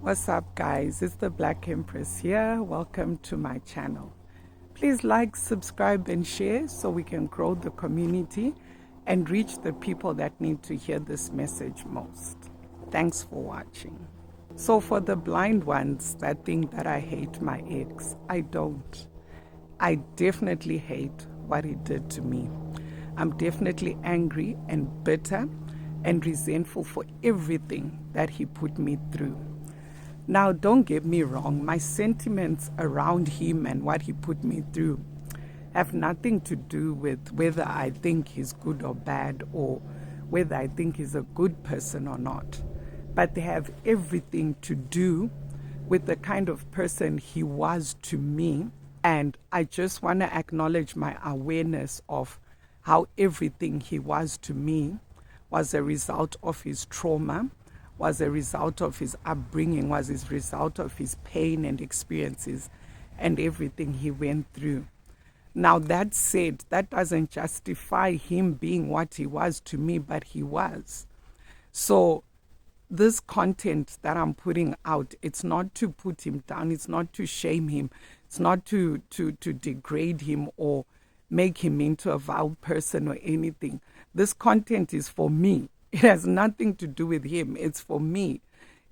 What's up, guys? It's the Black Empress here. Welcome to my channel. Please like, subscribe, and share so we can grow the community and reach the people that need to hear this message most. Thanks for watching. So for the blind ones that think that I hate my ex, I don't. I definitely hate what he did to me. I'm definitely angry and bitter and resentful for everything that he put me through. Now, don't get me wrong, my sentiments around him and what he put me through have nothing to do with whether I think he's good or bad or whether I think he's a good person or not. But they have everything to do with the kind of person he was to me. And I just want to acknowledge my awareness of how everything he was to me was a result of his trauma, was a result of his upbringing, was a result of his pain and experiences and everything he went through. Now, that said, that doesn't justify him being what he was to me, but he was. So this content that I'm putting out, it's not to put him down, it's not to shame him, it's not to degrade him or make him into a vile person or anything. This content is for me. It has nothing to do with him. It's for me.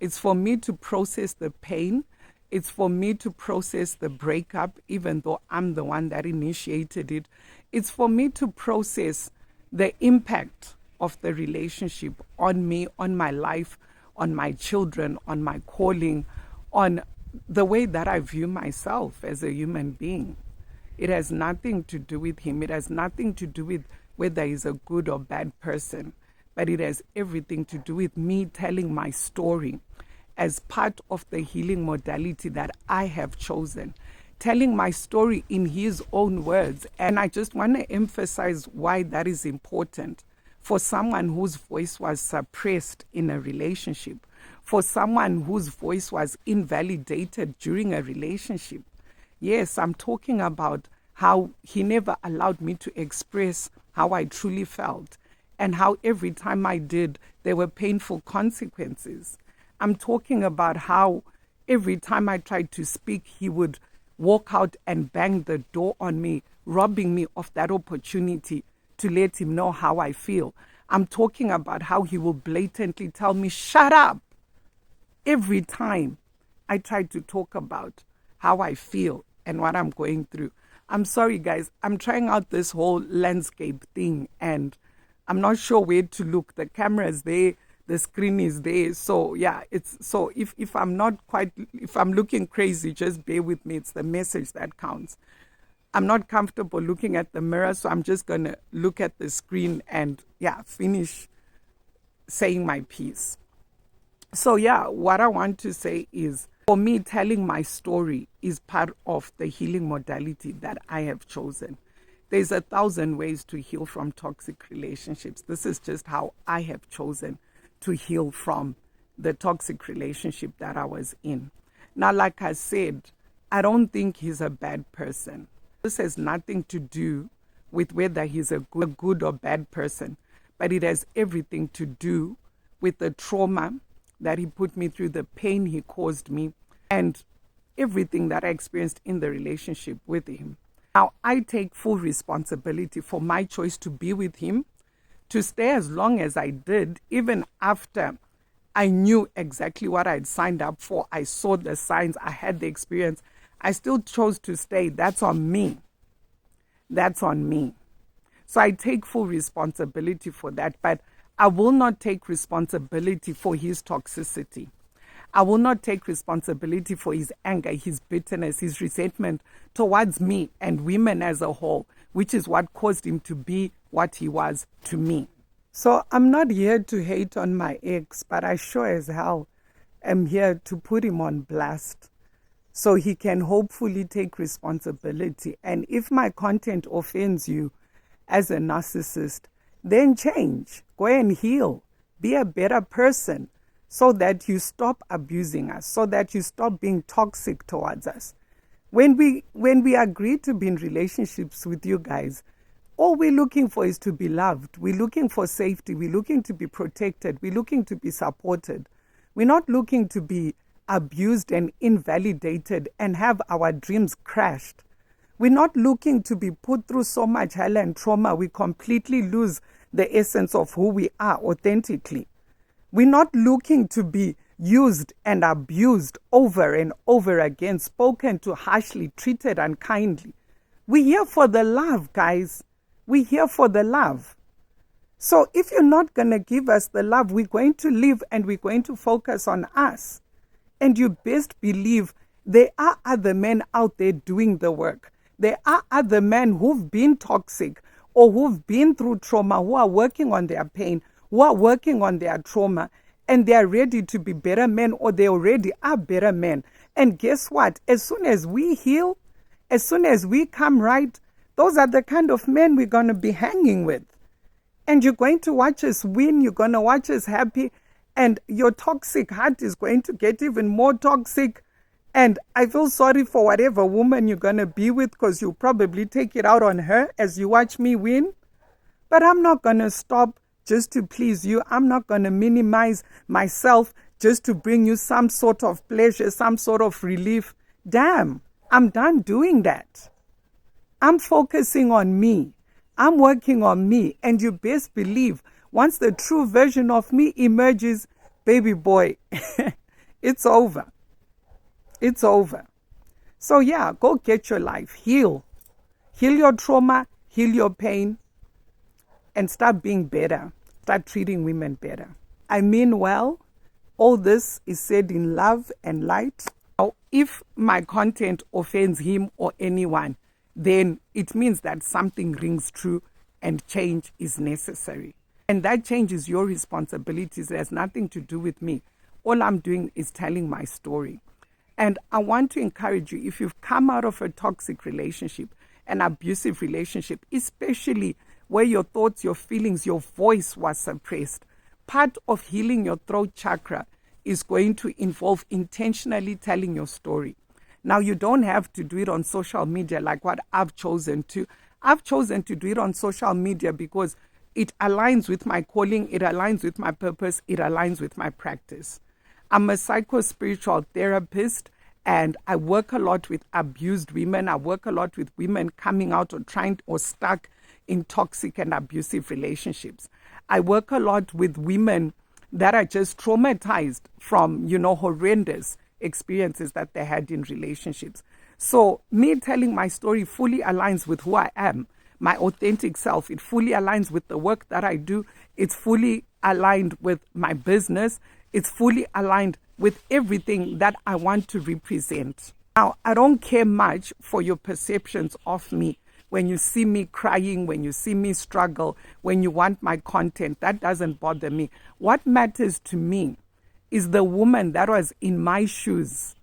It's for me to process the pain. It's for me to process the breakup, even though I'm the one that initiated it. It's for me to process the impact of the relationship on me, on my life, on my children, on my calling, on the way that I view myself as a human being. It has nothing to do with him. It has nothing to do with whether he's a good or bad person. But it has everything to do with me telling my story as part of the healing modality that I have chosen. Telling my story in his own words. And I just want to emphasize why that is important. For someone whose voice was suppressed in a relationship. For someone whose voice was invalidated during a relationship. Yes, I'm talking about how he never allowed me to express how I truly felt. And how every time I did, there were painful consequences. I'm talking about how every time I tried to speak, he would walk out and bang the door on me, robbing me of that opportunity to let him know how I feel. I'm talking about how he will blatantly tell me, shut up, every time I try to talk about how I feel and what I'm going through. I'm sorry, guys. I'm trying out this whole landscape thing and I'm not sure where to look. The camera is there, the screen is there. So yeah, if I'm looking crazy, just bear with me. It's the message that counts. I'm not comfortable looking at the mirror, so I'm just gonna look at the screen and finish saying my piece. So yeah, what I want to say is, for me, telling my story is part of the healing modality that I have chosen. There's 1,000 ways to heal from toxic relationships. This is just how I have chosen to heal from the toxic relationship that I was in. Now, like I said, I don't think he's a bad person. This has nothing to do with whether he's a good or bad person, but it has everything to do with the trauma that he put me through, the pain he caused me, and everything that I experienced in the relationship with him. Now, I take full responsibility for my choice to be with him, to stay as long as I did, even after I knew exactly what I'd signed up for. I saw the signs, I had the experience. I still chose to stay. That's on me. That's on me. So I take full responsibility for that, but I will not take responsibility for his toxicity. I will not take responsibility for his anger, his bitterness, his resentment towards me and women as a whole, which is what caused him to be what he was to me. So I'm not here to hate on my ex, but I sure as hell am here to put him on blast so he can hopefully take responsibility. And if my content offends you as a narcissist, then change, go and heal, be a better person, so that you stop abusing us, so that you stop being toxic towards us. When we agree to be in relationships with you guys, all we're looking for is to be loved. We're looking for safety. We're looking to be protected. We're looking to be supported. We're not looking to be abused and invalidated and have our dreams crashed. We're not looking to be put through so much hell and trauma we completely lose the essence of who we are authentically. We're not looking to be used and abused over and over again, spoken to harshly, treated unkindly. We're here for the love, guys. We're here for the love. So if you're not going to give us the love, we're going to live and we're going to focus on us. And you best believe there are other men out there doing the work. There are other men who've been toxic or who've been through trauma, who are working on their pain, who are working on their trauma, and they are ready to be better men, or they already are better men. And guess what? As soon as we heal, as soon as we come right, those are the kind of men we're going to be hanging with. And you're going to watch us win. You're going to watch us happy. And your toxic heart is going to get even more toxic. And I feel sorry for whatever woman you're going to be with, because you'll probably take it out on her as you watch me win. But I'm not going to stop just to please you. I'm not going to minimize myself just to bring you some sort of pleasure, some sort of relief. Damn, I'm done doing that. I'm focusing on me. I'm working on me. And you best believe, once the true version of me emerges, baby boy, it's over. It's over. So yeah, go get your life. Heal. Heal your trauma, heal your pain, and start being better. Start treating women better. I mean well. All this is said in love and light. Now, if my content offends him or anyone, then it means that something rings true and change is necessary. And that change is your responsibilities. It has nothing to do with me. All I'm doing is telling my story. And I want to encourage you, if you've come out of a toxic relationship, an abusive relationship, especially where your thoughts, your feelings, your voice was suppressed, part of healing your throat chakra is going to involve intentionally telling your story. Now, you don't have to do it on social media like what I've chosen to. I've chosen to do it on social media because it aligns with my calling, it aligns with my purpose, it aligns with my practice. I'm a psycho-spiritual therapist, and I work a lot with abused women. I work a lot with women coming out or trying or stuck in toxic and abusive relationships. I work a lot with women that are just traumatized from, horrendous experiences that they had in relationships. So me telling my story fully aligns with who I am, my authentic self. It fully aligns with the work that I do. It's fully aligned with my business. It's fully aligned with everything that I want to represent. Now, I don't care much for your perceptions of me. When you see me crying, when you see me struggle, when you want my content, that doesn't bother me. What matters to me is the woman that was in my shoes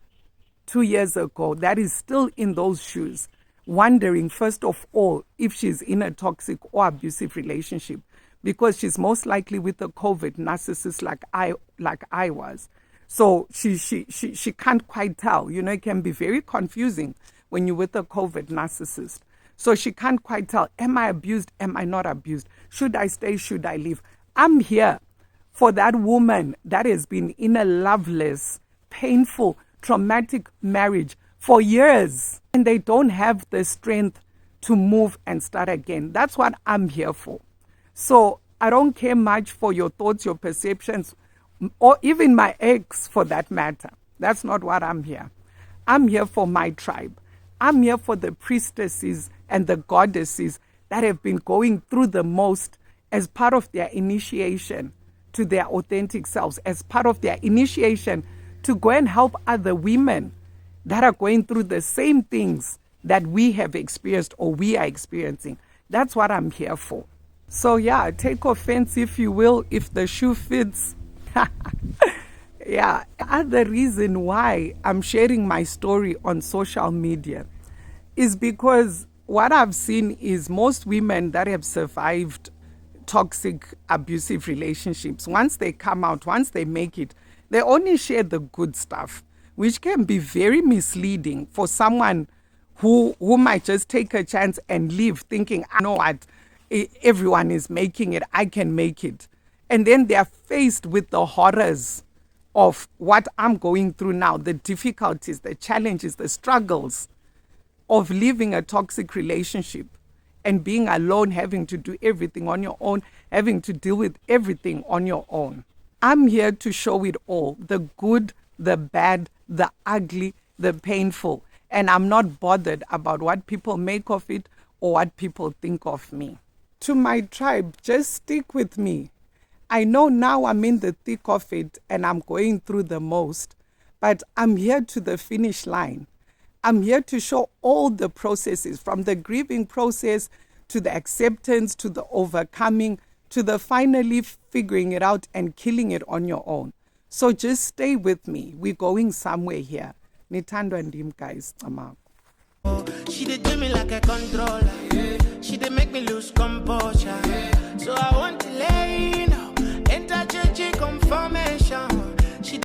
2 years ago, that is still in those shoes, wondering, first of all, if she's in a toxic or abusive relationship, because she's most likely with a COVID narcissist like I was. So she can't quite tell. It can be very confusing when you're with a COVID narcissist. So she can't quite tell, am I abused? Am I not abused? Should I stay? Should I leave? I'm here for that woman that has been in a loveless, painful, traumatic marriage for years, and they don't have the strength to move and start again. That's what I'm here for. So I don't care much for your thoughts, your perceptions, or even my ex for that matter. That's not what I'm here. I'm here for my tribe. I'm here for the priestesses and the goddesses that have been going through the most as part of their initiation to their authentic selves, as part of their initiation to go and help other women that are going through the same things that we have experienced or we are experiencing. That's what I'm here for. So yeah, take offense if you will, if the shoe fits. Yeah, the other reason why I'm sharing my story on social media is because what I've seen is most women that have survived toxic, abusive relationships, once they come out, once they make it, they only share the good stuff, which can be very misleading for someone who might just take a chance and leave thinking, I know what, everyone is making it, I can make it. And then they're faced with the horrors of what I'm going through now, the difficulties, the challenges, the struggles of living a toxic relationship and being alone, having to do everything on your own, having to deal with everything on your own. I'm here to show it all, the good, the bad, the ugly, the painful. And I'm not bothered about what people make of it or what people think of me. To my tribe, just stick with me. I know now I'm in the thick of it and I'm going through the most, but I'm here to the finish line. I'm here to show all the processes, from the grieving process to the acceptance, to the overcoming, to the finally figuring it out and killing it on your own. So just stay with me. We're going somewhere here. Nitando and him, guys. She did do me like a controller. She did make me lose composure. So I want to lay, enter church confirmation.